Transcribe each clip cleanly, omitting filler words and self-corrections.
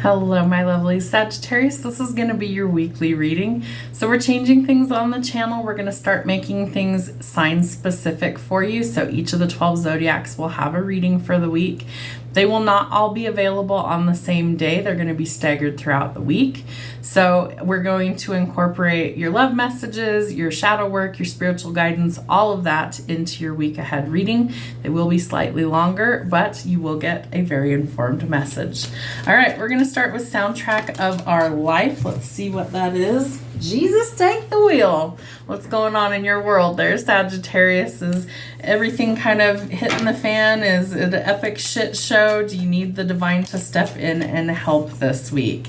Hello, my lovely Sagittarius. This is going to be your weekly reading. So we're changing things on the channel. We're going to start making things sign specific for you. So each of the 12 zodiacs will have a reading for the week. They will not all be available on the same day. They're going to be staggered throughout the week. So we're going to incorporate your love messages, your shadow work, your spiritual guidance, all of that into your week ahead reading. They will be slightly longer, but you will get a very informed message. All right, we're going to start with soundtrack of our life. Let's see what that is. Jesus, take the wheel. What's going on in your world there, Sagittarius? Is everything kind of hitting the fan? Is it an epic shit show? Do you need the divine to step in and help this week?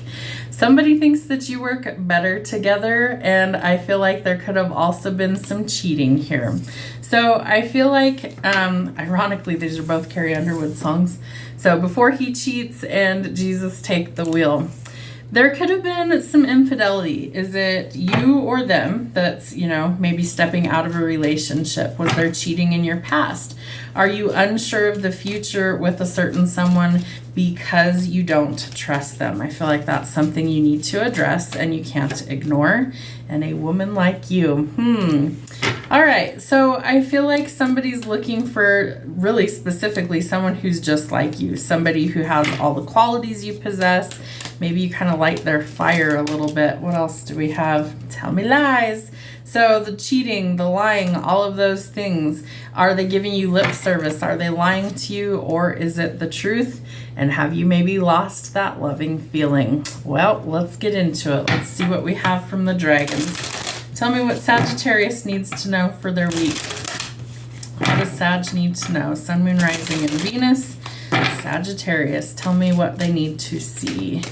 Somebody thinks that you work better together, and I feel like there could have also been some cheating here. So I feel like, ironically, these are both Carrie Underwood songs. So Before He Cheats and Jesus, Take the Wheel. There could have been some infidelity. Is it you or them that's, maybe stepping out of a relationship? Was there cheating in your past? Are you unsure of the future with a certain someone because you don't trust them? I feel like that's something you need to address and you can't ignore. And a woman like you, All right, so I feel like somebody's looking for, really specifically, someone who's just like you, somebody who has all the qualities you possess. Maybe you kind of light their fire a little bit. What else do we have? Tell me lies. So the cheating, the lying, all of those things, are they giving you lip service? Are they lying to you, or is it the truth? And have you maybe lost that loving feeling? Well, let's get into it. Let's see what we have from the dragons. Tell me what Sagittarius needs to know for their week. What does Sag need to know? Sun, Moon, Rising, and Venus. Sagittarius, tell me what they need to see.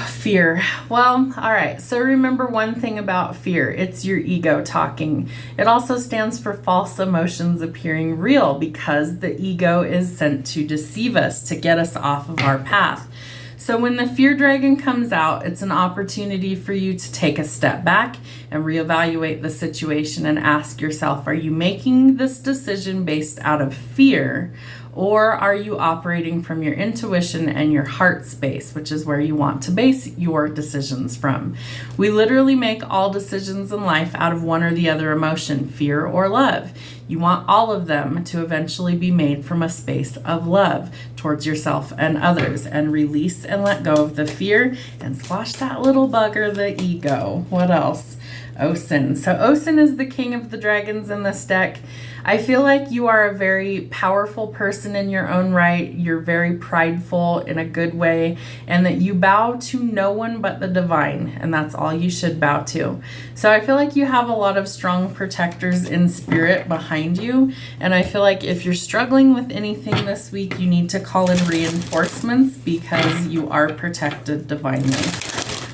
Fear. Well, all right. So remember one thing about fear. It's your ego talking. It also stands for false emotions appearing real, because the ego is sent to deceive us, to get us off of our path. So when the fear dragon comes out, it's an opportunity for you to take a step back and reevaluate the situation and ask yourself, are you making this decision based out of fear, or are you operating from your intuition and your heart space, which is where you want to base your decisions from? We literally make all decisions in life out of one or the other emotion, fear or love. You want all of them to eventually be made from a space of love towards yourself and others, and release and let go of the fear and squash that little bugger, the ego. What else? Osin. So Osin is the king of the dragons in this deck. I feel like you are a very powerful person in your own right. You're very prideful in a good way, and that you bow to no one but the divine, and that's all you should bow to. So I feel like you have a lot of strong protectors in spirit behind you, and I feel like if you're struggling with anything this week, you need to call in reinforcements, because you are protected divinely.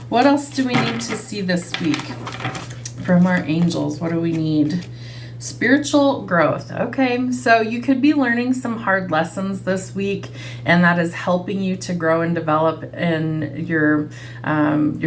What else do we need to see this week from our angels? What do we need? Spiritual growth. Okay, so you could be learning some hard lessons this week, and that is helping you to grow and develop in your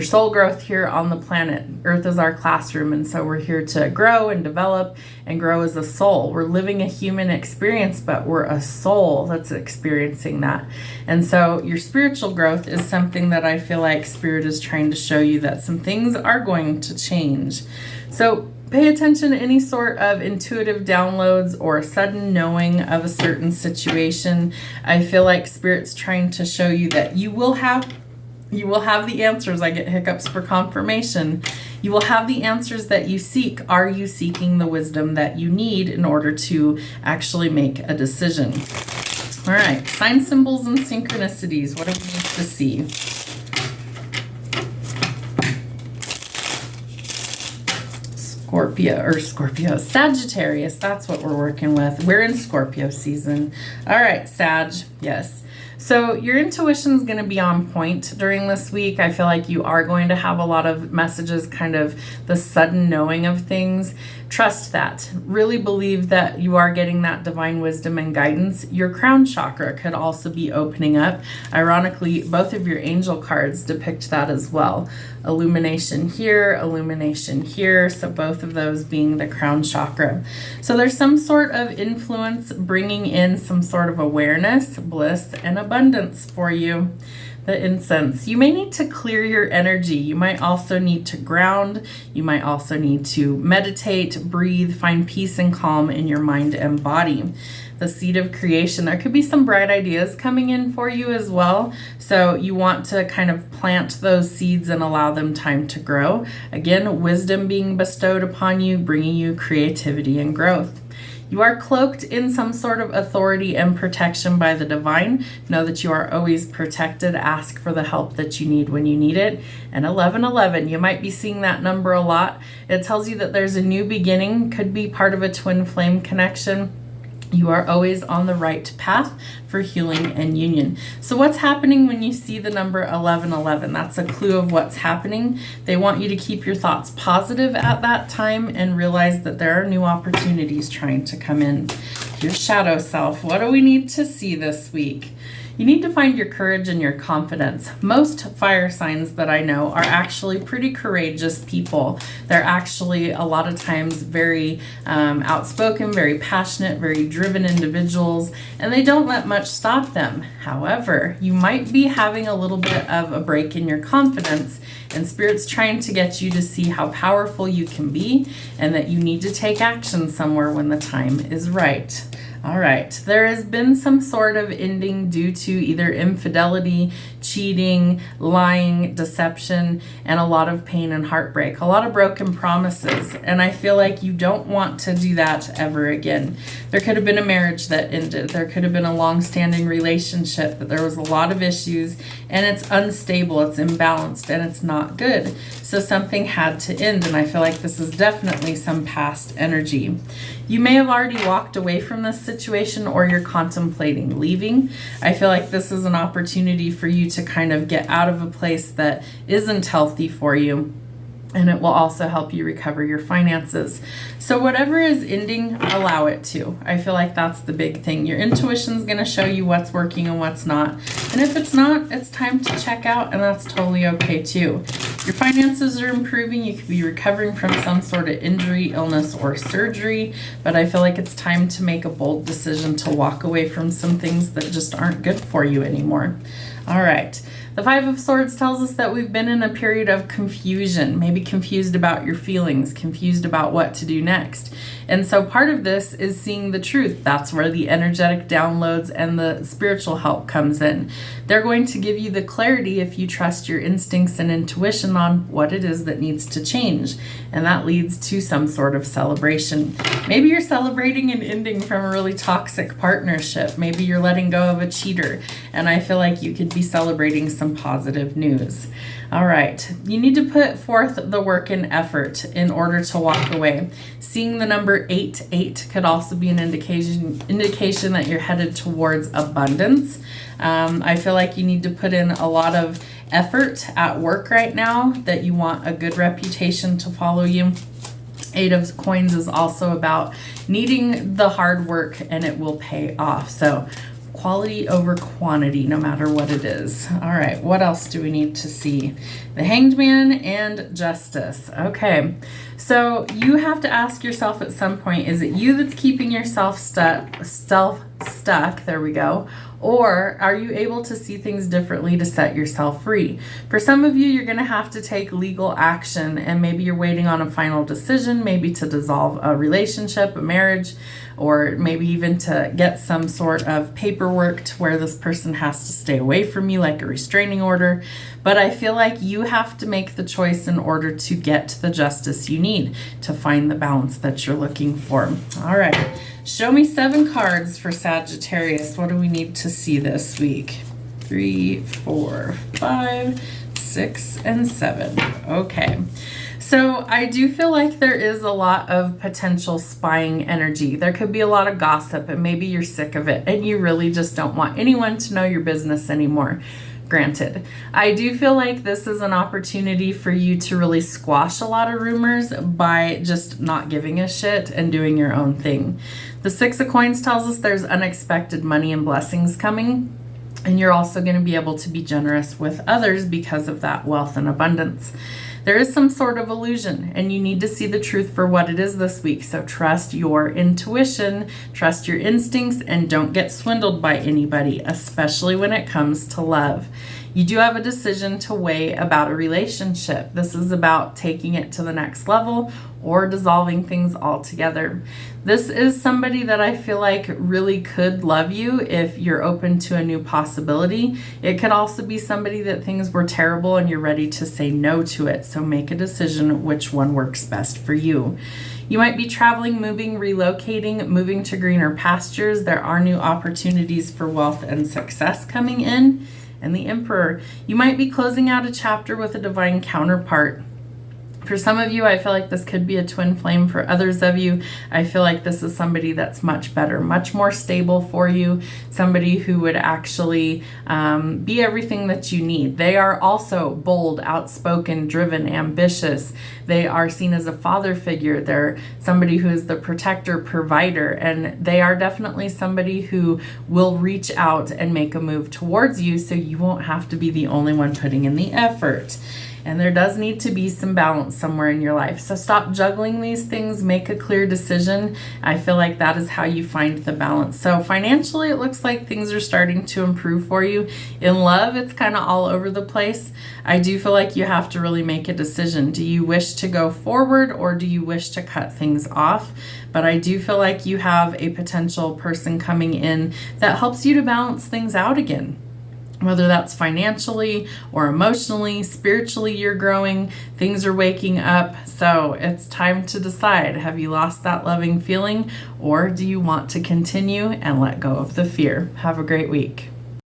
soul growth here on the planet. Earth is our classroom, and so we're here to grow and develop and grow as a soul. We're living a human experience, but we're a soul that's experiencing that. And so your spiritual growth is something that I feel like Spirit is trying to show you that some things are going to change. So pay attention to any sort of intuitive downloads or sudden knowing of a certain situation. I feel like Spirit's trying to show you that you will have the answers. I get hiccups for confirmation. You will have the answers that you seek. Are you seeking the wisdom that you need in order to actually make a decision? All right, sign symbols and synchronicities. What do we need to see? Scorpio, Sagittarius, that's what we're working with. We're in Scorpio season. All right, Sag, yes. So your intuition is going to be on point during this week. I feel like you are going to have a lot of messages, kind of the sudden knowing of things. Trust that. Really believe that you are getting that divine wisdom and guidance. Your crown chakra could also be opening up. Ironically, both of your angel cards depict that as well. Illumination here, so both of those being the crown chakra. So there's some sort of influence bringing in some sort of awareness, bliss, and abundance for you. The incense. You may need to clear your energy. You might also need to ground. You might also need to meditate, breathe, find peace and calm in your mind and body. The seed of creation. There could be some bright ideas coming in for you as well. So you want to kind of plant those seeds and allow them time to grow. Again, wisdom being bestowed upon you, bringing you creativity and growth. You are cloaked in some sort of authority and protection by the divine. Know that you are always protected. Ask for the help that you need when you need it. And 1111, you might be seeing that number a lot. It tells you that there's a new beginning, could be part of a twin flame connection. You are always on the right path for healing and union. So what's happening when you see the number 1111? That's a clue of what's happening. They want you to keep your thoughts positive at that time and realize that there are new opportunities trying to come in. Your shadow self. What do we need to see this week? You need to find your courage and your confidence. Most fire signs that I know are actually pretty courageous people. They're actually a lot of times very outspoken, very passionate, very driven individuals, and they don't let much stop them. However, you might be having a little bit of a break in your confidence, and Spirit's trying to get you to see how powerful you can be and that you need to take action somewhere when the time is right. All right, there has been some sort of ending due to either infidelity, cheating, lying, deception, and a lot of pain and heartbreak, a lot of broken promises. And I feel like you don't want to do that ever again. There could have been a marriage that ended. There could have been a long-standing relationship, but there was a lot of issues, and it's unstable, it's imbalanced, and it's not good. So something had to end, and I feel like this is definitely some past energy. You may have already walked away from this situation, or you're contemplating leaving. I feel like this is an opportunity for you to kind of get out of a place that isn't healthy for you. And it will also help you recover your finances. So whatever is ending, allow it to. I feel like that's the big thing. Your intuition is going to show you what's working and what's not. And if it's not, it's time to check out, and that's totally okay too. Your finances are improving. You could be recovering from some sort of injury, illness, or surgery. But I feel like it's time to make a bold decision to walk away from some things that just aren't good for you anymore. All right. The Five of Swords tells us that we've been in a period of confusion, maybe confused about your feelings, confused about what to do next. And so part of this is seeing the truth. That's where the energetic downloads and the spiritual help comes in. They're going to give you the clarity if you trust your instincts and intuition on what it is that needs to change. And that leads to some sort of celebration. Maybe you're celebrating an ending from a really toxic partnership. Maybe you're letting go of a cheater. And I feel like you could be celebrating some positive news. All right, you need to put forth the work and effort in order to walk away. Seeing the number 88 could also be an indication that you're headed towards abundance. I feel like you need to put in a lot of effort at work right now, that you want a good reputation to follow you. Eight of Coins is also about needing the hard work, and it will pay off. So quality over quantity, no matter what it is. All right, what else do we need to see? The Hanged Man and Justice. Okay, so you have to ask yourself at some point, is it you that's keeping yourself stuck? There we go. Or are you able to see things differently to set yourself free? For some of you, you're going to have to take legal action, and maybe you're waiting on a final decision, maybe to dissolve a relationship, a marriage, or maybe even to get some sort of paperwork to where this person has to stay away from you, like a restraining order. But I feel like you have to make the choice in order to get the justice you need to find the balance that you're looking for. All right. Show me 7 cards for Sagittarius. What do we need to see this week? 3, 4, 5, 6, and 7. Okay. So I do feel like there is a lot of potential spying energy. There could be a lot of gossip, and maybe you're sick of it and you really just don't want anyone to know your business anymore. Granted, I do feel like this is an opportunity for you to really squash a lot of rumors by just not giving a shit and doing your own thing. The 6 of Coins tells us there's unexpected money and blessings coming, and you're also going to be able to be generous with others because of that wealth and abundance. There is some sort of illusion, and you need to see the truth for what it is this week. So trust your intuition, trust your instincts, and don't get swindled by anybody, especially when it comes to love. You do have a decision to weigh about a relationship. This is about taking it to the next level or dissolving things altogether. This is somebody that I feel like really could love you if you're open to a new possibility. It could also be somebody that things were terrible and you're ready to say no to it. So make a decision which one works best for you. You might be traveling, moving, relocating, moving to greener pastures. There are new opportunities for wealth and success coming in. And the Emperor, you might be closing out a chapter with a divine counterpart. For some of you, I feel like this could be a twin flame. For others of you, I feel like this is somebody that's much better, much more stable for you, somebody who would actually be everything that you need. They are also bold, outspoken, driven, ambitious. They are seen as a father figure. They're somebody who is the protector, provider, and they are definitely somebody who will reach out and make a move towards you, so you won't have to be the only one putting in the effort. And there does need to be some balance somewhere in your life. So stop juggling these things, make a clear decision. I feel like that is how you find the balance. So financially, it looks like things are starting to improve for you. In love, it's kind of all over the place. I do feel like you have to really make a decision. Do you wish to go forward or do you wish to cut things off? But I do feel like you have a potential person coming in that helps you to balance things out again. Whether that's financially or emotionally, spiritually, you're growing, things are waking up. So it's time to decide, have you lost that loving feeling or do you want to continue and let go of the fear? Have a great week.